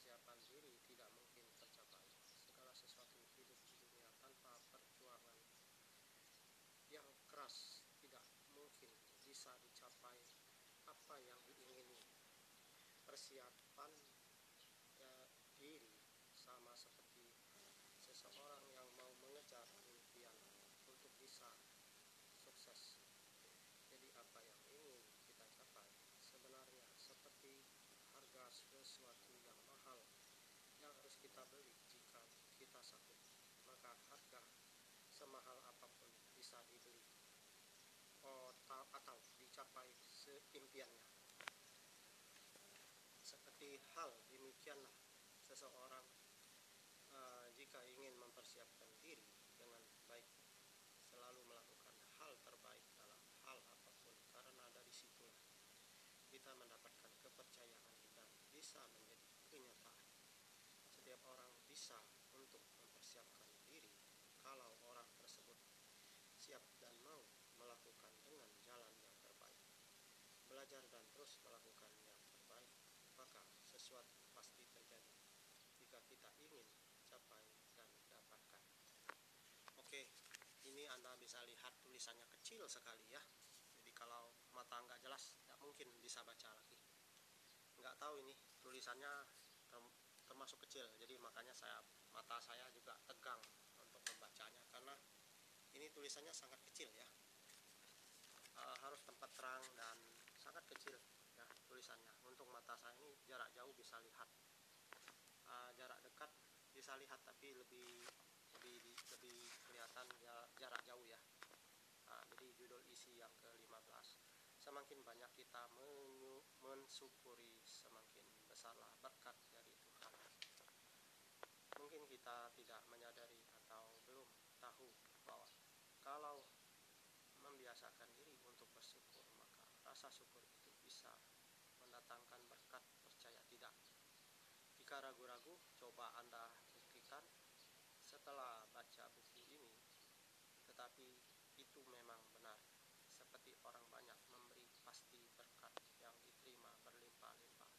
persiapan diri tidak mungkin tercapai. Segala sesuatu hidup di dunia tanpa perjuangan yang keras tidak mungkin bisa dicapai apa yang diingini. Persiapan diri sama seperti seseorang yang mau mengejar impian untuk bisa sukses. Jadi apa yang ingin kita capai sebenarnya seperti harga sesuatu yang mahal yang harus kita beli. Jika kita sanggup, maka harga semahal apapun bisa dibeli atau dicapai seimpiannya. Seperti hal demikianlah seseorang jika ingin mempersiapkan diri dengan baik, selalu melakukan hal terbaik dalam hal apapun, karena dari situlah kita mendapatkan kepercayaan dan bisa menjadi kenyataan. Setiap orang bisa untuk mempersiapkan diri kalau orang tersebut siap dan mau melakukan dengan jalan yang terbaik, belajar dan terus melakukan yang terbaik, maka sesuatu pasti terjadi jika kita ingin capai dan dapatkan. Oke, ini Anda bisa lihat tulisannya kecil sekali ya. Jadi kalau mata nggak jelas, nggak mungkin bisa baca lagi. Nggak tahu ini tulisannya termasuk kecil, jadi makanya mata saya juga tegang untuk membacanya karena ini tulisannya sangat kecil ya. Harus tempat terang dan sangat kecil ya tulisannya. Untuk mata saya ini jarak jauh bisa lihat, jarak dekat bisa lihat, tapi lebih kelihatan jarak jauh ya. Jadi judul isi yang ke-15, semakin banyak kita mensyukuri, semakin besarlah berkat dari Tuhan. Mungkin kita tidak menyadari atau belum tahu bahwa kalau membiasakan diri untuk bersyukur, maka rasa syukur itu bisa mendatangkan berkat. Percaya tidak? Jika ragu-ragu, coba Anda buktikan setelah baca buku ini. Tetapi itu memang benar. Seperti orang banyak memberi, pasti berkat yang diterima berlimpah-limpah.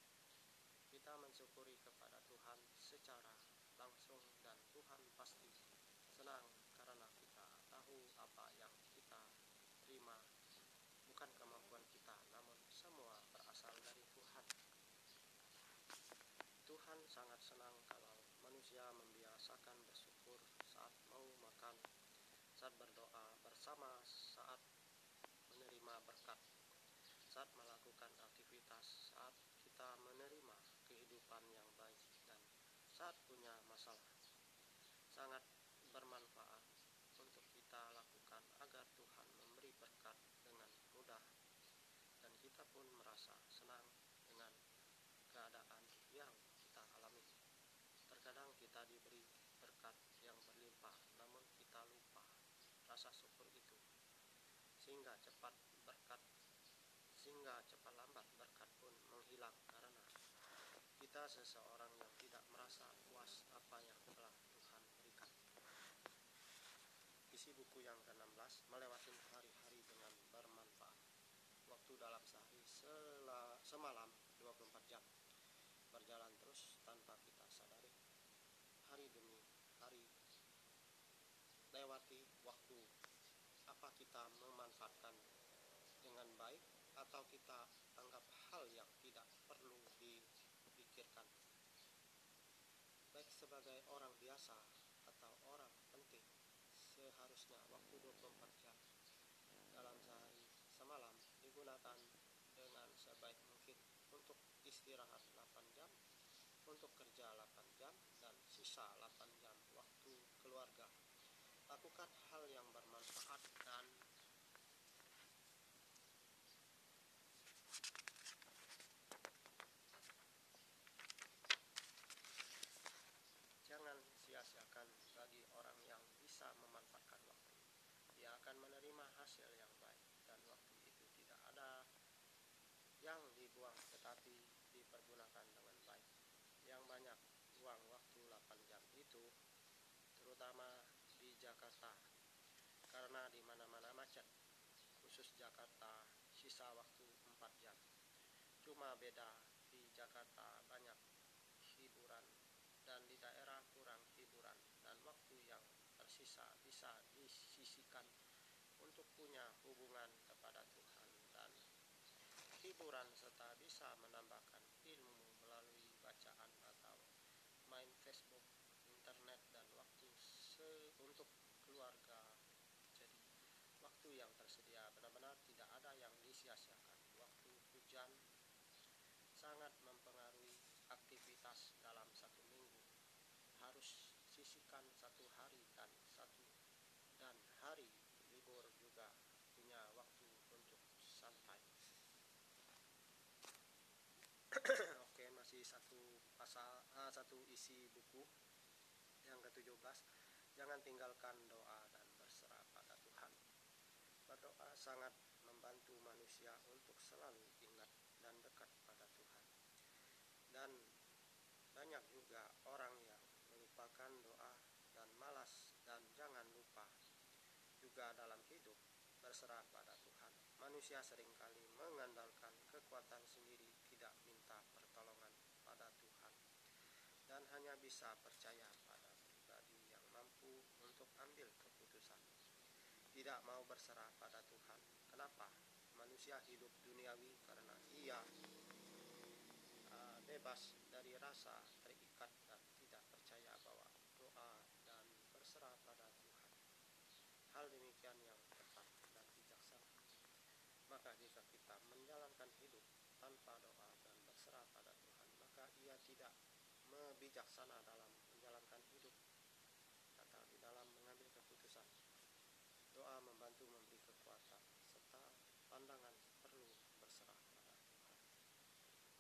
Kita mensyukuri kepada Tuhan secara langsung dan Tuhan pasti senang karena kita tahu apa yang kita terima bukan kemampuan kita, namun semua berasal dari Tuhan. Tuhan sangat senang kalau manusia membiasakan bersyukur saat mau makan, saat berdoa bersama, saat menerima berkat, saat melakukan aktivitas, saat kita menerima kehidupan yang baik, dan saat punya masalah. Sangat bermanfaat untuk kita lakukan agar Tuhan memberi berkat dengan mudah, dan kita pun merasa senang dengan keadaan yang kita alami. Terkadang kita diberi berkat yang berlimpah, namun kita lupa rasa syukur itu, sehingga cepat lambat berkat pun menghilang karena kita seseorang yang tidak merasa puas apa yang telah Tuhan berikan. Isi buku yang ke-16, melewati hari-hari dengan bermanfaat. Waktu dalam sehari semalam 24 jam berjalan terus tanpa kita sadari. Hari demi hari lewati waktu. Apa kita memanfaatkan dengan baik atau kita anggap hal yang tidak perlu dipikirkan? Baik sebagai orang biasa atau orang penting, seharusnya waktu 24 jam dalam sehari semalam digunakan dengan sebaik mungkin untuk istirahat 8 jam, untuk kerja 8 jam, dan sisa 8 jam waktu keluarga. Lakukan hal yang bermanfaat dan jangan sia-siakan. Bagi orang yang bisa memanfaatkan waktu, dia akan menerima hasil yang baik, dan waktu itu tidak ada yang dibuang tetapi dipergunakan dengan baik. Yang banyak buang waktu 8 jam itu terutama di Jakarta, karena di mana-mana macet. Khusus Jakarta sisa waktu 4 jam. Cuma beda di Jakarta banyak hiburan daerah kurang hiburan dan waktu yang tersisa bisa disisihkan untuk punya hubungan kepada Tuhan dan hiburan, serta bisa menambahkan ilmu melalui bacaan atau main Facebook, internet, dan waktu untuk keluarga. Jadi waktu yang tersedia benar-benar tidak ada yang disia-siakan. Waktu hujan sangat mempengaruhi aktivitas dalam satu minggu. Harus sisihkan satu hari dan hari libur juga punya waktu untuk santai. Oke, masih satu isi buku yang ke-17. Jangan tinggalkan doa dan berserah pada Tuhan. Berdoa sangat membantu manusia untuk selalu ingat dan dekat pada Tuhan. Dan banyak juga orang yang melupakan doa dan malas, dan jangan lupa juga dalam hidup berserah pada Tuhan. Manusia seringkali mengandalkan kekuatan sendiri, tidak minta pertolongan pada Tuhan, dan hanya bisa percaya pada pribadi yang mampu untuk ambil keputusan. Tidak mau berserah pada Tuhan. Kenapa? Manusia hidup duniawi karena ia bebas dari rasa terikat dan tidak percaya bahwa doa dan berserah pada Tuhan hal demikian yang tepat dan bijaksana. Maka jika kita menjalankan hidup tanpa doa dan berserah pada Tuhan, maka ia tidak bijaksana dalam menjalankan hidup atau di dalam mengambil keputusan. Doa membantu memberi kekuatan serta pandangan perlu berserah pada Tuhan.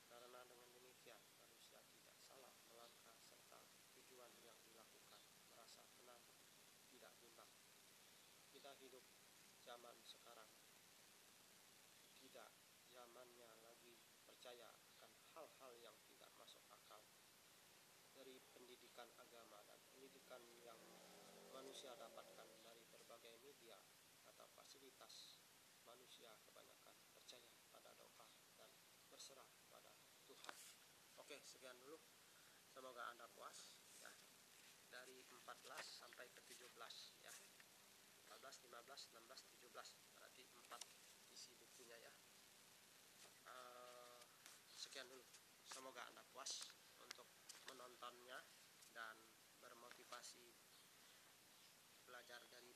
Karena dengan demikian manusia tidak salah melangkah serta tujuan yang dilakukan merasa tenang, tidak bimbang. Kita hidup zaman sekarang tidak zamannya lagi percaya akan hal-hal yang tidak masuk akal dari pendidikan agama dan pendidikan yang manusia dapatkan dari berbagai media atau fasilitas. Manusia kebanyakan percaya pada doa dan berserah pada Tuhan. Oke, sekian dulu. Semoga Anda puas ya. Dari 14 sampai ke 17 ya. 14, 15, 16, 17. Berarti 4 isi bukunya ya. Sekian dulu. Semoga Anda puas untuk menontonnya dan bermotivasi belajar dari